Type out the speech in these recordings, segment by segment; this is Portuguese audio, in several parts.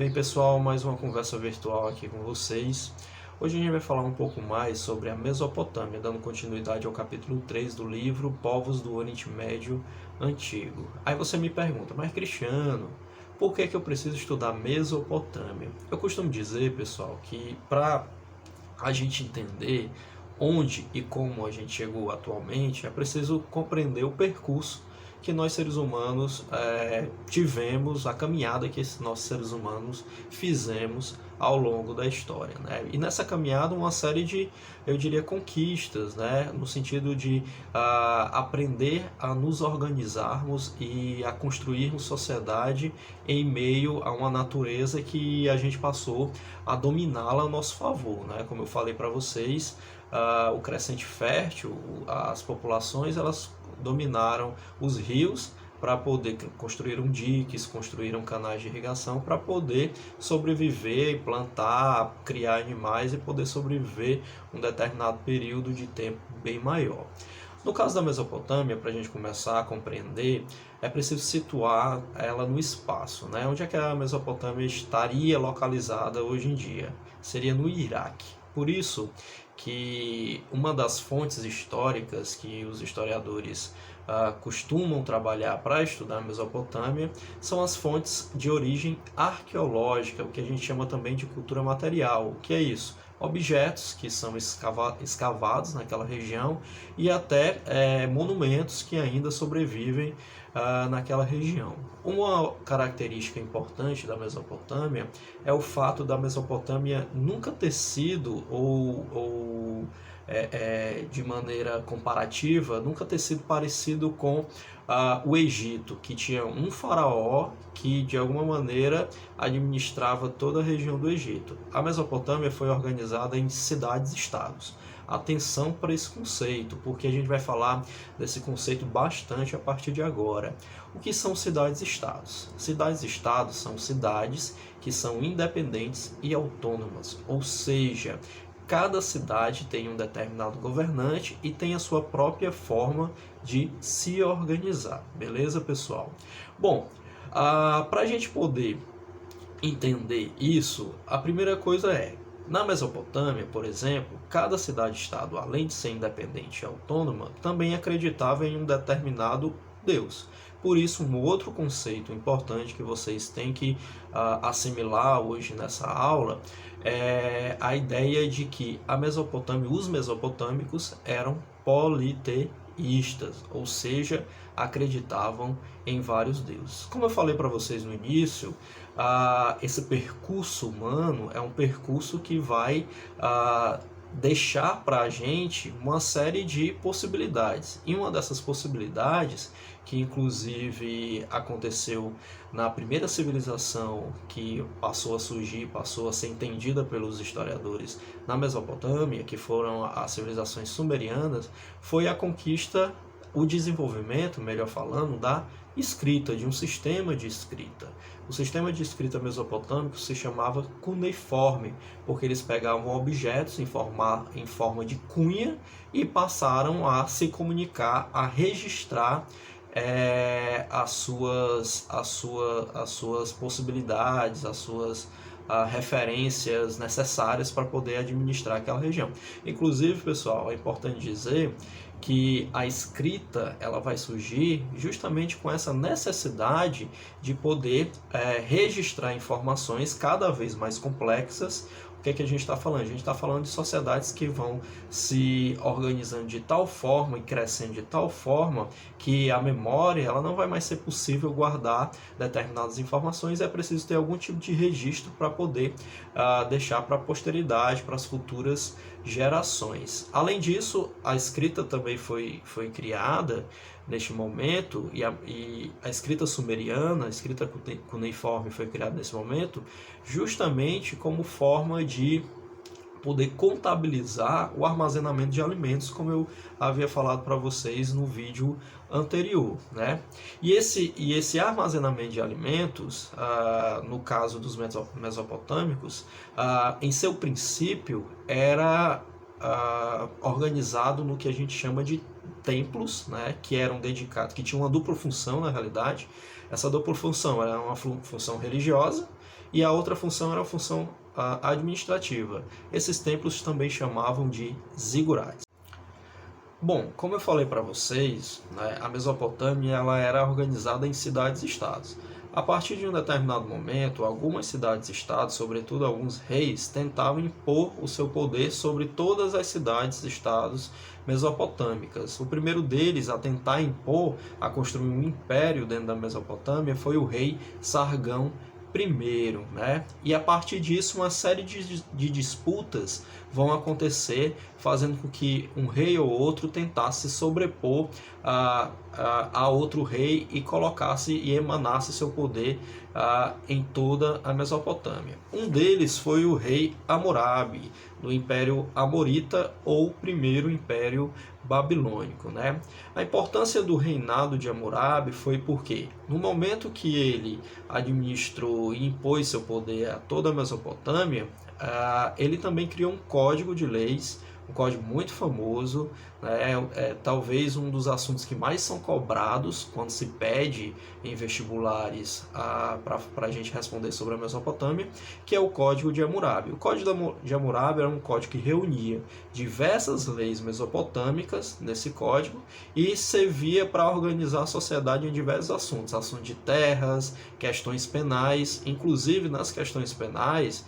Bem, pessoal, mais uma conversa virtual aqui com vocês. Hoje a gente vai falar um pouco mais sobre a Mesopotâmia, dando continuidade ao capítulo 3 do livro Povos do Oriente Médio Antigo. Aí você me pergunta, mas Cristiano, por que eu preciso estudar Mesopotâmia? Eu costumo dizer, pessoal, que para a gente entender onde e como a gente chegou atualmente, é preciso compreender o percurso que nós seres humanos tivemos, a caminhada que nós seres humanos fizemos ao longo da história, né? E nessa caminhada uma série de, eu diria, conquistas, né? No sentido de aprender a nos organizarmos e a construirmos sociedade em meio a uma natureza que a gente passou a dominá-la a nosso favor, né? Como eu falei para vocês, o crescente fértil, as populações, elas dominaram os rios para poder construíram diques, construíram canais de irrigação para poder sobreviver, plantar, criar animais e poder sobreviver um determinado período de tempo bem maior. No caso da Mesopotâmia, para a gente começar a compreender, é preciso situar ela no espaço, né? Onde é que a Mesopotâmia estaria localizada hoje em dia? Seria no Iraque. Por isso que uma das fontes históricas que os historiadores costumam trabalhar para estudar a Mesopotâmia são as fontes de origem arqueológica, o que a gente chama também de cultura material. O que é isso? Objetos que são escavados naquela região e até monumentos que ainda sobrevivem naquela região. Uma característica importante da Mesopotâmia é o fato da Mesopotâmia nunca ter sido, de maneira comparativa, nunca ter sido parecido com o Egito, que tinha um faraó que de alguma maneira administrava toda a região do Egito. A Mesopotâmia foi organizada em cidades-estados. Atenção para esse conceito, porque a gente vai falar desse conceito bastante a partir de agora. O que são cidades-estados? Cidades-estados são cidades que são independentes e autônomas, ou seja, cada cidade tem um determinado governante e tem a sua própria forma de se organizar. Beleza, pessoal? Bom, para a gente poder entender isso, a primeira coisa é, na Mesopotâmia, por exemplo, cada cidade-estado, além de ser independente e autônoma, também acreditava em um determinado Deus. Por isso, um outro conceito importante que vocês têm que assimilar hoje nessa aula é a ideia de que a Mesopotâmia, os mesopotâmicos eram politeístas, ou seja, acreditavam em vários deuses. Como eu falei para vocês no início, esse percurso humano é um percurso que vai deixar para a gente uma série de possibilidades. E uma dessas possibilidades, que inclusive aconteceu na primeira civilização que passou a surgir, passou a ser entendida pelos historiadores na Mesopotâmia, que foram as civilizações sumerianas, foi a conquista, o desenvolvimento, melhor falando, da escrita, de um sistema de escrita. O sistema de escrita mesopotâmico se chamava cuneiforme, porque eles pegavam objetos em forma de cunha e passaram a se comunicar, a registrar as suas possibilidades, as suas referências necessárias para poder administrar aquela região. Inclusive, pessoal, é importante dizer que a escrita ela vai surgir justamente com essa necessidade de poder registrar informações cada vez mais complexas. O que é que a gente está falando? A gente está falando de sociedades que vão se organizando de tal forma e crescendo de tal forma que a memória ela não vai mais ser possível guardar determinadas informações. É preciso ter algum tipo de registro para poder deixar para a posteridade, para as futuras gerações. Além disso, a escrita também foi criada neste momento, e a escrita sumeriana, a escrita cuneiforme foi criada nesse momento, justamente como forma de poder contabilizar o armazenamento de alimentos, como eu havia falado para vocês no vídeo anterior, né? E esse armazenamento de alimentos, no caso dos mesopotâmicos, em seu princípio era organizado no que a gente chama de templos, né, que eram dedicados, que tinham uma dupla função na realidade. Essa dupla função era uma função religiosa e a outra função era a função administrativa. Esses templos também chamavam de zigurates. Bom, como eu falei para vocês, né, a Mesopotâmia ela era organizada em cidades-estados. A partir de um determinado momento, algumas cidades-estados, sobretudo alguns reis, tentavam impor o seu poder sobre todas as cidades-estados mesopotâmicas. O primeiro deles a tentar impor, a construir um império dentro da Mesopotâmia, foi o rei Sargão I, né? E a partir disso uma série de disputas vão acontecer, fazendo com que um rei ou outro tentasse sobrepor a outro rei e colocasse e emanasse seu poder em toda a Mesopotâmia. Um deles foi o rei Hammurabi, do Império Amorita ou Primeiro Império Babilônico, né? A importância do reinado de Hammurabi foi porque, no momento que ele administrou e impôs seu poder a toda a Mesopotâmia, ele também criou um código de leis, um código muito famoso, né? Talvez um dos assuntos que mais são cobrados quando se pede em vestibulares para a gente responder sobre a Mesopotâmia, que é o Código de Hammurabi. O Código de Hammurabi era um código que reunia diversas leis mesopotâmicas nesse código e servia para organizar a sociedade em diversos assuntos, assuntos de terras, questões penais. Inclusive nas questões penais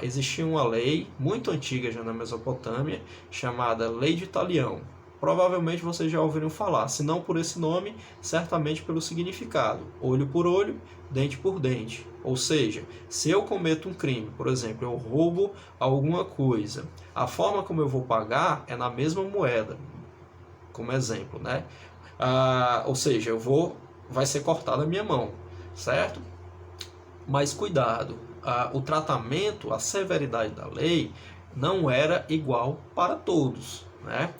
existia uma lei muito antiga já na Mesopotâmia chamada Lei de Talião. Provavelmente vocês já ouviram falar, se não por esse nome, certamente pelo significado: olho por olho, dente por dente. Ou seja, se eu cometo um crime, por exemplo, eu roubo alguma coisa, a forma como eu vou pagar é na mesma moeda, como exemplo, né? Ou seja, vai ser cortada a minha mão, certo? Mas cuidado, o tratamento, a severidade da lei não era igual para todos, né?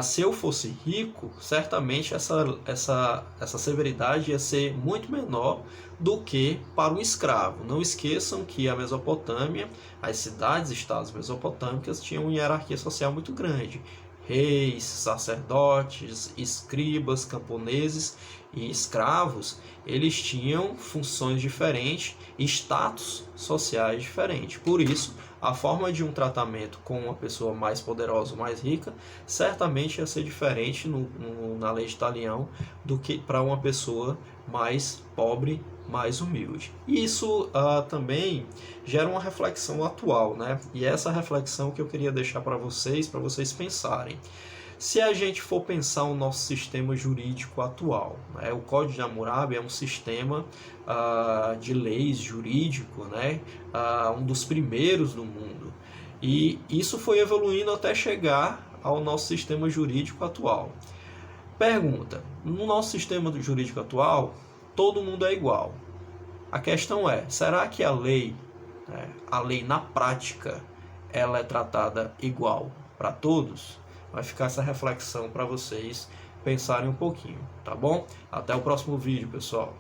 Se eu fosse rico, certamente essa severidade ia ser muito menor do que para um escravo. Não esqueçam que a Mesopotâmia, as cidades-estados mesopotâmicas tinham uma hierarquia social muito grande. Reis, sacerdotes, escribas, camponeses e escravos, eles tinham funções diferentes, status sociais diferentes. Por isso, a forma de um tratamento com uma pessoa mais poderosa ou mais rica certamente ia ser diferente na lei de Talião do que para uma pessoa mais pobre, mais humilde. E isso também gera uma reflexão atual, né? E essa reflexão que eu queria deixar para vocês pensarem. Se a gente for pensar o nosso sistema jurídico atual, né? O Código de Hammurabi é um sistema de leis jurídico, né? Um dos primeiros do mundo. E isso foi evoluindo até chegar ao nosso sistema jurídico atual. Pergunta: no nosso sistema jurídico atual, todo mundo é igual. A questão é, será que a lei na prática, ela é tratada igual para todos? Vai ficar essa reflexão para vocês pensarem um pouquinho, tá bom? Até o próximo vídeo, pessoal.